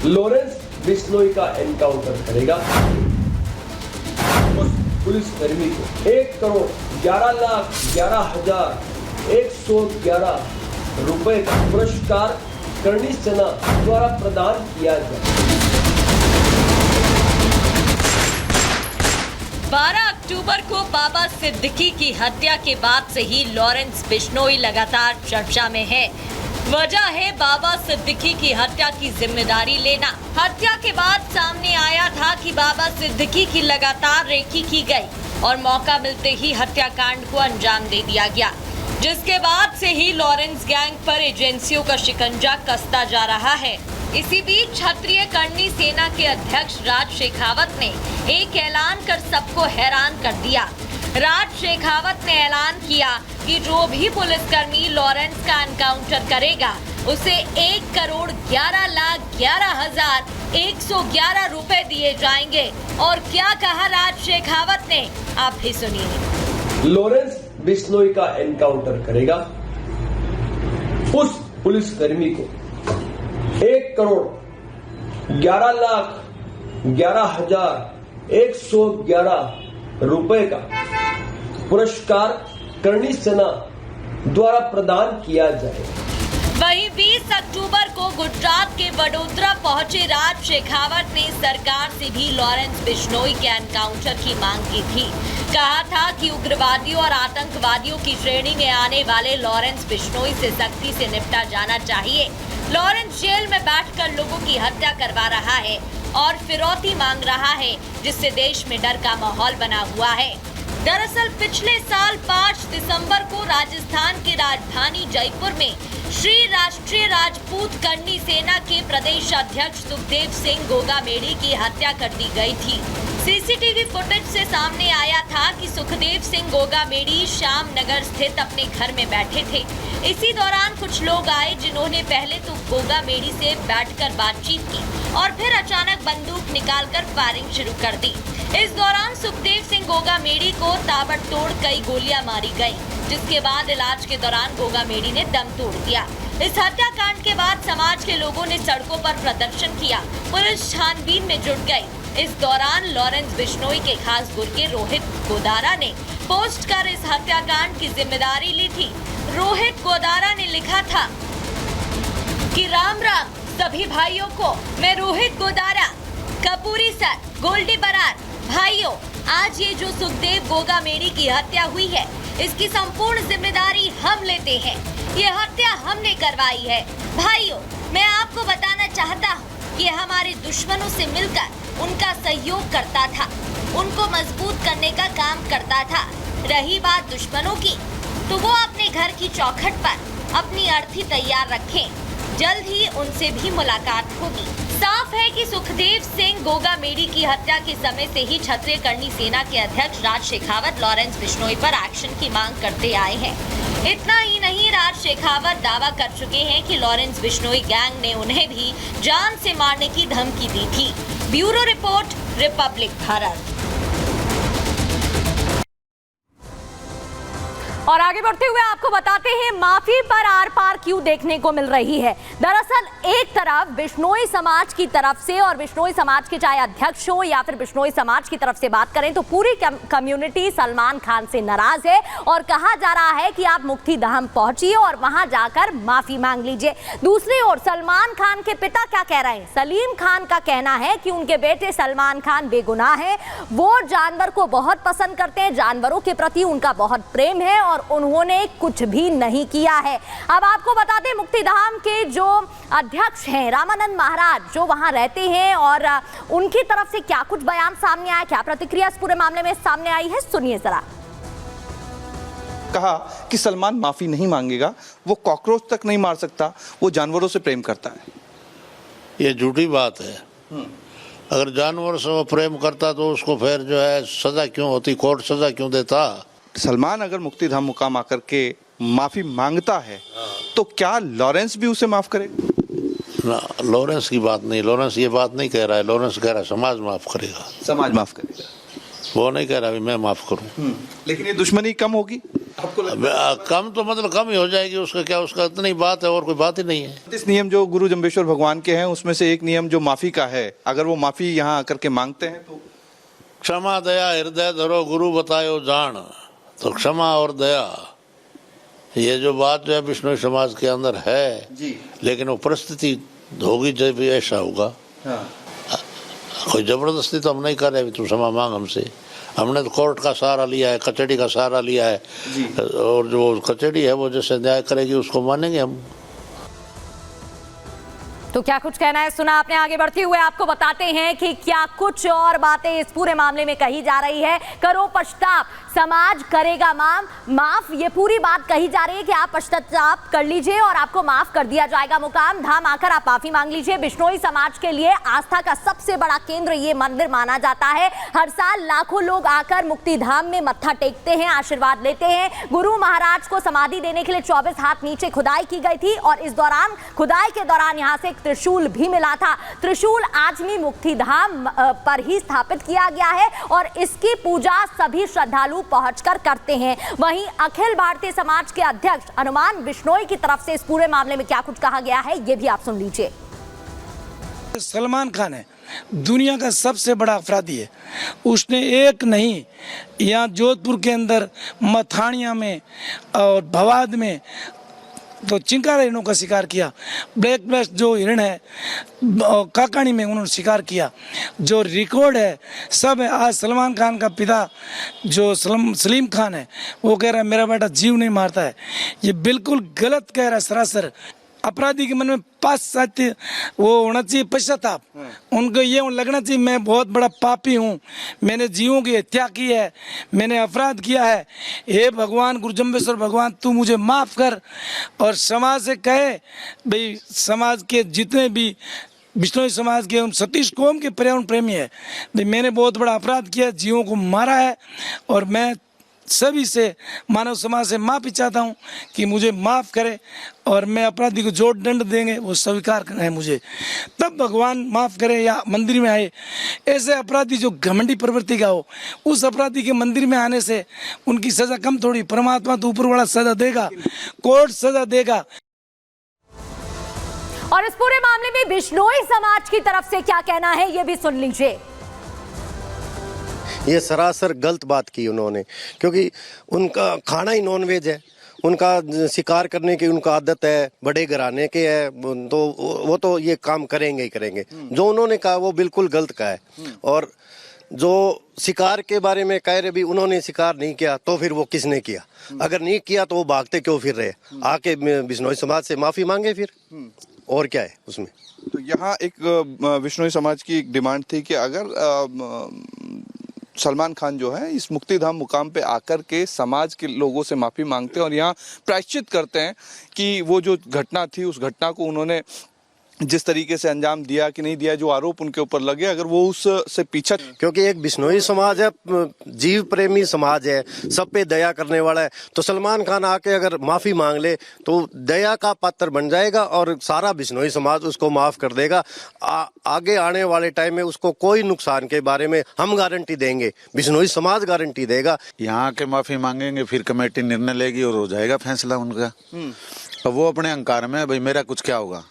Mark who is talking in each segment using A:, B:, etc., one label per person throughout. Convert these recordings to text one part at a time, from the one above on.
A: Lawrence Bishnoi का encounter करेगा। उस पुलिसकर्मी को 1,11,11,111 रुपए का पुरस्कार करणी सेना द्वारा प्रदान किया जाए।
B: 12 अक्टूबर को बाबा सिद्दीकी की हत्या के बाद से ही लॉरेंस बिश्नोई लगातार चर्चा में है। वजह है बाबा सिद्दीकी की हत्या की जिम्मेदारी लेना। हत्या के बाद सामने आया था कि बाबा सिद्दीकी की लगातार रेकी की गई और मौका मिलते ही हत्याकांड को अंजाम दे दिया गया, जिसके बाद से ही लॉरेंस गैंग पर एजेंसियों का शिकंजा कसता जा रहा है। इसी बीच क्षत्रिय करणी सेना के अध्यक्ष राज शेखावत ने एक ऐलान कर सबको हैरान कर दिया। राज शेखावत ने ऐलान किया कि जो भी पुलिसकर्मी लॉरेंस का एनकाउंटर करेगा उसे 1,11,11,111 रुपए दिए जाएंगे। और क्या कहा राज शेखावत ने, आप भी सुनिए।
A: लॉरेंस बिश्नोई का एनकाउंटर करेगा। उस पुलिसकर्मी को 1,11,11,111 रुपए का पुरस्कार करणी सेना द्वारा प्रदान किया जाए।
B: वहीं 20 अक्टूबर को गुजरात के वडोदरा पहुंचे राज शेखावत ने सरकार से भी लॉरेंस बिश्नोई के एनकाउंटर की मांग की थी। कहा था कि उग्रवादियों और आतंकवादियों की श्रेणी में आने वाले लॉरेंस बिश्नोई से सख्ती से निपटा जाना चाहिए। लॉरेंस जेल में बैठकर लोगों की हत्या करवा रहा है और फिरौती मांग रहा है, जिससे देश में डर का माहौल बना हुआ है। दरअसल पिछले साल 5 दिसंबर को राजस्थान की राजधानी जयपुर में श्री राष्ट्रीय राजपूत करणी सेना के प्रदेश अध्यक्ष सुखदेव सिंह गोगामेडी की हत्या कर दी गई थी। सीसीटीवी फुटेज से सामने आया था कि सुखदेव सिंह गोगामेडी श्याम नगर स्थित अपने घर में बैठे थे। इसी दौरान कुछ लोग आए, जिन्होंने पहले तो गोगामेडी से बैठकर बातचीत की और फिर अचानक बंदूक निकालकर फायरिंग शुरू कर दी। इस दौरान सुखदेव सिंह गोगामेडी को ताबड़तोड़ कई गोलियां मारी गई, जिसके बाद इलाज के दौरान गोगामेडी ने दम तोड़ दिया। इस हत्याकांड के बाद समाज के लोगों ने सड़कों पर प्रदर्शन किया। पुलिस छानबीन में जुट गई। इस दौरान लॉरेंस बिश्नोई के खास गुर्गे रोहित गोदारा ने पोस्ट कर इस हत्याकांड की जिम्मेदारी ली थी। रोहित गोदारा ने लिखा था कि राम राम सभी भाइयों को, मैं रोहित गोदारा, कपूरी सर, गोल्डी बरार भाइयों, आज ये जो सुखदेव गोगामेडी की हत्या हुई है, इसकी संपूर्ण जिम्मेदारी हम लेते हैं। ये हत्या हमने करवाई है। भाइयों, मैं आपको बताना चाहता हूँ कि हमारे दुश्मनों से मिलकर उनका सहयोग करता था, उनको मजबूत करने का काम करता था। रही बात दुश्मनों की, तो वो अपने घर की चौखट पर अपनी अर्थी तैयार रखें। जल्द ही उनसे भी मुलाकात होगी। साफ है कि सुखदेव सिंह गोगामेडी की हत्या के समय से ही क्षत्रिय करणी सेना के अध्यक्ष राज शेखावत लॉरेंस बिश्नोई पर एक्शन की मांग करते आए हैं। इतना ही नहीं, राज शेखावत दावा कर चुके हैं कि लॉरेंस बिश्नोई गैंग ने उन्हें भी जान से मारने की धमकी दी थी। Bureau report, Republic Bharat.
C: और आगे बढ़ते हुए आपको बताते हैं माफी पर आर पार क्यों देखने को मिल रही है। दरअसल एक तरफ बिश्नोई समाज की तरफ से, और बिश्नोई समाज के चाहे अध्यक्ष हो या फिर बिश्नोई समाज की तरफ से बात करें तो पूरी कम्युनिटी सलमान खान से नाराज है और कहा जा रहा है कि आप मुक्तिधाम पहुंचिए और वहां जाकर माफी मांग लीजिए। दूसरी ओर सलमान खान के पिता क्या कह रहे हैं? सलीम खान का कहना है कि उनके बेटे सलमान खान बेगुनाह है, वो जानवर को बहुत पसंद करते हैं, जानवरों के प्रति उनका बहुत प्रेम है और उन्होंने कुछ भी नहीं किया है। अब आपको बता दें मुक्तिधाम के जो अध्यक्ष हैं रामानंद महाराज, जो वहां रहते हैं, और उनकी तरफ से क्या कुछ बयान सामने आया, क्या प्रतिक्रिया इस पूरे मामले में सामने आई है, सुनिए जरा।
D: कहा कि सलमान माफी नहीं मांगेगा, वो कॉकरोच तक नहीं मार सकता, वो जानवरों से प्रेम करता है।
E: ये झूठी बात है। अगर जानवर से वो प्रेम करता तो उसको फिर जो है सजा क्यों होती, कोर्ट सजा क्यों देता?
D: सलमान अगर मुक्तिधाम मुकाम आकर के माफी मांगता है तो क्या लॉरेंस भी उसे माफ करेगा?
E: ना, लॉरेंस की बात नहीं, लॉरेंस ये बात नहीं कह रहा है। लॉरेंस कह रहा है समाज माफ करेगा।
D: समाज माफ करेगा,
E: वो नहीं कह रहा मैं माफ करूं।
D: लेकिन ये दुश्मनी कम होगी। आपको लगता
E: कम तो मतलब कम ही हो जाएगी, उसका क्या, उसका इतनी बात है और कोई बात ही नहीं है।
D: 30 नियम जो गुरु जम्बेश्वर भगवान के हैं उसमें से एक नियम जो माफी का है, अगर वो माफी यहाँ आकर के मांगते हैं तो
E: क्षमा दया हृदय धरो गुरु बतायो जान, तो क्षमा और दया ये जो बात जो है बिश्नोई समाज के अंदर है
D: जी।
E: लेकिन वो परिस्थिति होगी जब ऐसा होगा।
D: हाँ।
E: कोई जबरदस्ती तो हम नहीं कर रहे, तू क्षमा मांग हमसे। हमने तो कोर्ट का सहारा लिया है, कचहरी का सहारा लिया है
D: जी।
E: और जो कचहरी है वो जैसे न्याय करेगी उसको मानेंगे हम।
C: तो क्या कुछ कहना है सुना आपने। आगे बढ़ते हुए आपको बताते हैं कि क्या कुछ और बातें इस पूरे मामले में कही जा रही है। करो पश्चाताप, समाज करेगा माफ, ये पूरी बात कही जा रही है कि आप पश्चाताप कर लीजिए और आपको माफ कर दिया जाएगा। मुकाम धाम आकर आप माफी मांग लीजिए। बिश्नोई समाज के लिए आस्था का सबसे बड़ा केंद्र ये मंदिर माना जाता है। हर साल लाखों लोग आकर मुक्ति धाम में मत्था टेकते हैं, आशीर्वाद लेते हैं। गुरु महाराज को समाधि देने के लिए 24 हाथ नीचे खुदाई की गई थी और इस दौरान खुदाई के दौरान यहाँ से त्रिशूल भी मिला था। त्रिशूल आज भी मुक्ति धाम पर ही स्थापित किया गया है और इसकी पूजा सभी श्रद्धालु पहुंचकर करते हैं। वहीं अखिल भारतीय समाज के अध्यक्ष हनुमान बिश्नोई की तरफ से इस पूरे मामले में क्या कुछ कहा गया है, ये भी आप सुन लीजिए।
F: सलमान खान है, दुनिया का सबसे बड़ा अपराधी है। उसने एक नहीं, यहाँ जोधपुर के अंदर मथानिया में और भवाद में तो चिंकारा हिरणों का शिकार किया। ब्लैक ब्लैक जो हिरण है काकानी में उन्होंने शिकार किया। जो रिकॉर्ड है सब है। आज सलमान खान का पिता जो सलीम खान है वो कह रहा है मेरा बेटा जीव नहीं मारता है। ये बिल्कुल गलत कह रहा है। सरासर अपराधी के मन में पाश्चात्य वो होना चाहिए, पश्चाताप। उनको ये लगना चाहिए मैं बहुत बड़ा पापी हूँ, मैंने जीवों की हत्या की है, मैंने अपराध किया है। हे भगवान गुरु जम्बेश्वर भगवान तू मुझे माफ़ कर। और समाज से कहे भाई समाज के जितने भी बिश्नोई समाज के सतीश कौम के पर्यावरण प्रेमी है भाई मैंने बहुत बड़ा अपराध किया, जीवों को मारा है और मैं सभी से मानव समाज से माफ़ी चाहता हूँ कि मुझे माफ़ करे और मैं अपराधी को जो दंड देंगे वो स्वीकार करें मुझे, तब भगवान माफ़ करे या मंदिर में आए। ऐसे अपराधी जो घमंडी प्रवृत्ति का हो उस अपराधी के मंदिर में आने से उनकी सज़ा कम थोड़ी, परमात्मा तो ऊपर वाला सज़ा देगा, कोर्ट सज़ा देगा।
C: और इस पूरे मामले में बिश्नोई समाज की तरफ से क्या कहना है ये भी सुन लीजिए।
G: ये सरासर गलत बात की उन्होंने, क्योंकि उनका खाना ही नॉनवेज है, उनका शिकार करने की उनका आदत है, बड़े घराने के है, तो वो तो ये काम करेंगे ही करेंगे। जो उन्होंने कहा वो बिल्कुल गलत कहा है। और जो शिकार के बारे में कह रहे भी उन्होंने शिकार नहीं किया तो फिर वो किसने किया? अगर नहीं किया तो वो भागते क्यों फिर रहे? आके बिश्नोई समाज से माफ़ी मांगे फिर, और क्या है उसमें।
D: तो यहाँ एक बिश्नोई समाज की एक डिमांड थी कि अगर सलमान खान जो है इस मुक्तिधाम मुकाम पे आकर के समाज के लोगों से माफ़ी मांगते हैं और यहाँ प्रायश्चित करते हैं कि वो जो घटना थी उस घटना को उन्होंने जिस तरीके से अंजाम दिया कि नहीं दिया, जो आरोप उनके ऊपर लगे, अगर वो उससे पीछा,
G: क्योंकि एक बिश्नोई समाज है, जीव प्रेमी समाज है, सब पे दया करने वाला है, तो सलमान खान आके अगर माफ़ी मांग ले तो दया का पात्र बन जाएगा और सारा बिश्नोई समाज उसको माफ़ कर देगा। आगे आने वाले टाइम में उसको कोई नुकसान के बारे में हम गारंटी देंगे, बिश्नोई समाज गारंटी देगा।
H: यहाँ के माफ़ी मांगेंगे, फिर कमेटी निर्णय लेगी और हो जाएगा फैसला उनका। अब वो अपने अहंकार में भाई मेरा कुछ क्या होगा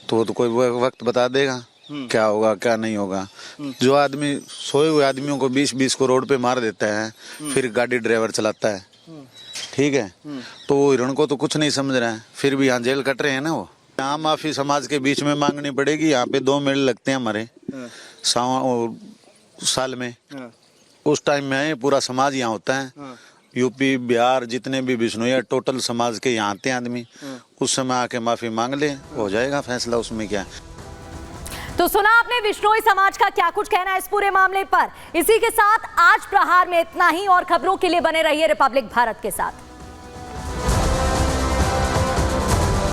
H: तो कोई वक्त बता देगा क्या होगा क्या नहीं होगा। जो आदमी सोए हुए आदमियों को 20-20 को रोड पे मार देता है फिर गाड़ी ड्राइवर चलाता है, ठीक है, तो वो हिरण को तो कुछ नहीं समझ रहा है, फिर भी यहाँ जेल कट रहे हैं ना। वो यहाँ माफी समाज के बीच में मांगनी पड़ेगी। यहाँ पे 2 मेले लगते हैं हमारे साल में, उस टाइम में पूरा समाज यहाँ होता है। यूपी बिहार जितने भी बिश्नोई टोटल समाज के यहाँ आते हैं आदमी, उस समय आके माफी मांग ले, हो जाएगा फैसला, उसमें क्या।
C: तो सुना आपने बिश्नोई समाज का क्या कुछ कहना है इस पूरे मामले पर। इसी के साथ आज प्रहार में इतना ही और खबरों के लिए बने रहिए रिपब्लिक भारत के साथ।